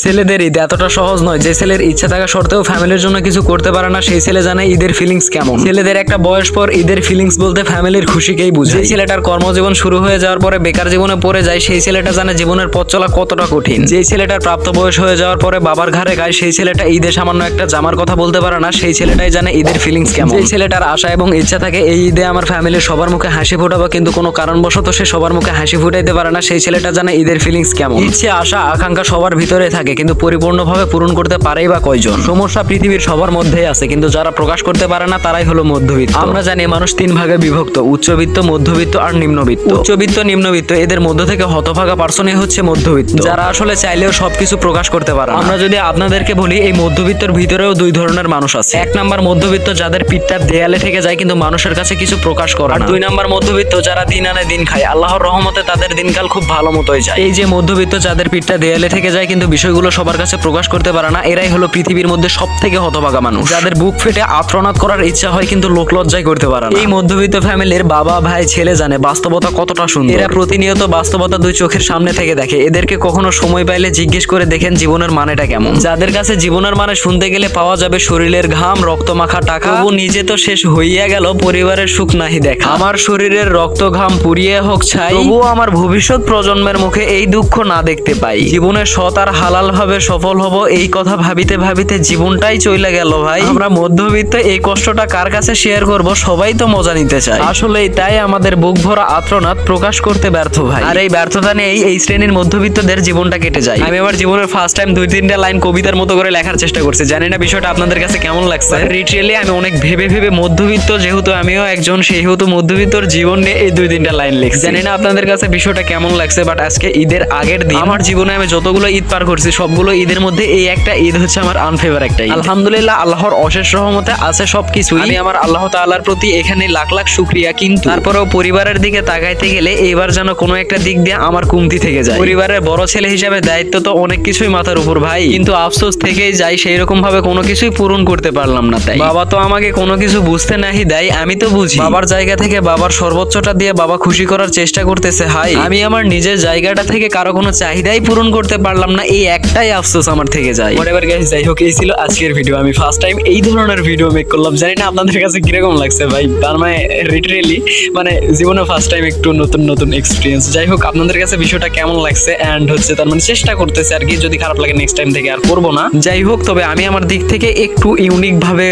ছেলেদের ঈদ এতটা সহজ নয়। যে ছেলের ইচ্ছা থাকা সত্ত্বেও ফ্যামিলির জন্য কিছু করতে পারে না, সেই ছেলে জানে ঈদের ফিলিংস কেমন। ছেলেদের একটা বয়স পর ঈদের ফিলিংস বলতে ফ্যামিলির খুশিকেই বুঝায়। যে ছেলেটার কর্মজীবন শুরু হয়ে যাওয়ার পরে বেকার জীবনে পড়ে যায়, সেই ছেলেটা জানে জীবনের পথ চলা কতটা কঠিন। যে ছেলেটার প্রাপ্ত বয়স হয়ে যাওয়ার পরে বাবার ঘাড়ে গায়, সেই ছেলেটা ঈদে সামান্য একটা জামার কথা বলতে পারে না, সেই ছেলেটাই জানে ঈদের ফিলিংস কেমন। যে ছেলেটার আশা এবং ইচ্ছা থাকে এই ঈদে আমার ফ্যামিলির সবার মুখে হাসি ফোটাবো, কিন্তু কোনো কারণবশত সে সবার মুখে হাসি ফুটাইতে পারে না, সেই ছেলেটা জানে ঈদের ফিলিংস কেমন। ইচ্ছে আশা আকাঙ্ক্ষা সবার ভিতরে থাকে, কিন্তু পরিপূর্ণভাবে পূরণ করতে পারেই বা কয়জন। সমস্যা পৃথিবীর সবার মধ্যেই আছে, কিন্তু যারা প্রকাশ করতে পারে না তারাই হলো মধ্যবিত্ত। আমরা জানি মানুষ তিন ভাগে বিভক্ত: উচ্চবিত্ত, মধ্যবিত্ত আর নিম্নবিত্ত। উচ্চবিত্ত নিম্নবিত্ত এদের মধ্য থেকে হতভাগা পার্সনই হচ্ছে মধ্যবিত্ত, যারা আসলে চাইলেও সবকিছু প্রকাশ করতে পারে। আমরা যদি আপনাদেরকে বলি, এই মধ্যবিত্তর ভিতরেও দুই ধরনের মানুষ আছে। এক নাম্বার মধ্যবিত্ত, যাদের পিঠটা দেয়ালে থেকে যায় কিন্তু মানুষের কাছে কিছু প্রকাশ করে না। দুই নাম্বার মধ্যবিত্ত, যারা দিন আনে দিন খায়, আল্লাহর রহমতে তাদের দিনকাল খুব ভালো মতোই যায়। এই যে মধ্যবিত্ত, যাদের পিঠটা দেয়ালে থেকে যায় কিন্তু বিষয়গুলো সবার কাছে প্রকাশ করতে পারে না, এরাই হলো পৃথিবীর মধ্যে সব থেকে হতভাগা মানুষ, যাদের বুক ফেটে আত্রনাদ করার ইচ্ছা হয় কিন্তু লোক লজ্জায় করতে পারে না। এই মধ্যবিত্ত ফ্যামিলির বাবা ভাই ছেলে জানে বাস্তবতা কতটা সুন্দর। এরা প্রতিনিয়ত বাস্তবতা দুই চোখের সামনে থেকে দেখে। এদেরকে কখনো সময় পাইলে জিজ্ঞেস করে দেখেন জীবনের মানেটা কেমন। যাদের কাছে জীবনের মানে শুনতে গেলে পাওয়া যাবে শরীরের ঘাম, রক্ত মাখা টাকা, ও নিজে তো শেষ হইয়া গেল, পরিবারের সুখ নাহি দেখা। আমার শরীরের রক্ত ঘাম পুড়িয়ে হোক ছাই, তবুও আমার ভবিষ্যৎ প্রজন্মের মুখে এই দুঃখ না দেখতে পাই। জীবনে সৎ আর হালাল ভাবে সফল হব, এই কথা ভাবিতে ভাবিতে জীবনটাই চলে গেল ভাই। আমরা মধ্যবিত্ত, এই কষ্টটা কার কাছে শেয়ার করব? সবাই তো মজা নিতে চায়। আসলে তাই আমাদের বুক ভরা আত্রনাদ প্রকাশ করতে ব্যর্থ ভাই। আর এই ব্যর্থতা নিয়েই এই শ্রেণীর মধ্যবিত্তদের জীবনটা কেটে যায়। আমি আমার জীবনের ফার্স্ট টাইম 2-3টা লাইন কবিতার মতো করে লেখার চেষ্টা করছি। জানি না বিষয়টা আপনাদের কাছে কেমন লাগছে। লিটারালি আমি অনেক ভেবে ভেবে মধ্যবিত্ত, যেহেতু আমিও একজন, সেহেতু মধ্যবিত্তর জীবন নিয়ে এই 2-3টা লাইন লিখছি। জানি না আপনাদের কাছে বিষয়টা কেমন লাগছে, বাট আজকে ঈদের আগের দিন আমার জীবনে আমি যতগুলো ঈদ পার করছি সবগুলো ঈদের মধ্যে এই একটা ঈদ হচ্ছে আমার আনফেভার একটা ঈদ। আলহামদুলিল্লাহ, আল্লাহর অশেষ রহমতে আছে সবকিছু। আমি আমার আল্লাহ তাআলার প্রতি এখানে লাখ লাখ শুকরিয়া, কিন্তু তারপরেও পরিবারের দিকে তাকাইতে গেলে এইবার যেন কোনো একটা দিক দিয়ে আমার কমতি থেকে যায়। পরিবারের বড় ছেলে হিসাবে দায়িত্ব তো অনেক কিছুই মাথার উপর ভাই, কিন্তু আফসোস থেকেই যাই সেই রকম ভাবে কোনো কিছুই পূরণ করতে পারলাম না। তাই বাবা তো আমাকে কোনো কিছু বুঝতে নাহি দেয়, আমি তো বুঝি। বাবার জায়গা থেকে বাবার সর্বোচ্চটা দিয়ে বাবা খুশি করার চেষ্টা করতেছে, হাই আমি আমার নিজের জায়গাটা থেকে কারো কোনো চাহিদাই পূরণ করতে পারলাম না, এই একটাই আফসোস আমার থেকে যায়। হোয়াটএভার গাইস, যাই হোক, এই ছিল আজকের ভিডিও। আমি ফার্স্ট টাইম এই ধরনের ভিডিও মেক করলাম। জানি না আপনাদের কাছে কিরকম লাগছে ভাই, তার মানে লিটারালি মানে জীবনে ফার্স্ট টাইম একটু নতুন নতুন এক্সপিরিয়েন্স। যাই হোক, আপনাদের কাছে বিষয়টা কেমন লাগছে এন্ড হচ্ছে তার মানে চেষ্টা করতেছে আর কি, যদি খারাপ লাগে নেক্সট টাইম থেকে আর করবো না। যাই হোক, তবে আমি আমার দিক থেকে একটু ইউনিক ভাবে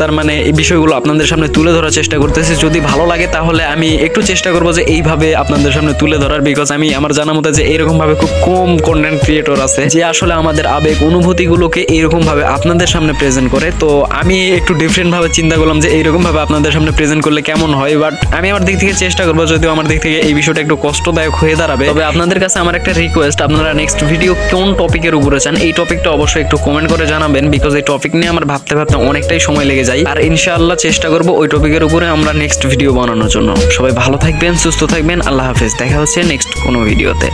তার মানে এই বিষয়গুলো আপনাদের সামনে তুলে ধরার চেষ্টা করতেছি। যদি ভালো লাগে তাহলে আমি একটু চেষ্টা করবো যে এইভাবে আপনাদের সামনে তুলে ধরার, বিকজ আমি আমার জানা মতে যে এরকম ভাবে খুব কম কন্টেন্ট ক্রিয়েটর আছে যে আসলে আমাদের আবেগ অনুভূতিগুলোকে এইরকম ভাবে আপনাদের সামনে প্রেজেন্ট করে। তো আমি একটু ডিফারেন্ট ভাবে চিন্তা করলাম যে এইরকম ভাবে আপনাদের সামনে প্রেজেন্ট করলে কেমন হয়, বাট আমি আমার দিক থেকে চেষ্টা করবো। যদিও আমার দিক থেকে এই বিষয়টা একটু কষ্টদায়ক হয়ে দাঁড়াবে, তবে আপনাদের কাছে আমার একটা রিকোয়েস্ট, আপনারা নেক্সট ভিডিও কোন টপিকের উপরে চান এই টপিকটা অবশ্যই একটু কমেন্ট করে জানাবেন, বিকজ এই টপিক নিয়ে আমার ভাবতে ভাবতে অনেকটাই সময় লেগে যায়। আর ইনশাআল্লাহ চেষ্টা করবো ওই টপিকের উপরে আমরা নেক্সট ভিডিও বানানোর জন্য। সবাই ভালো থাকবেন, সুস্থ থাকবেন, আল্লাহ হাফেজ। দেখা হচ্ছে নেক্সট কোনো ভিডিওতে।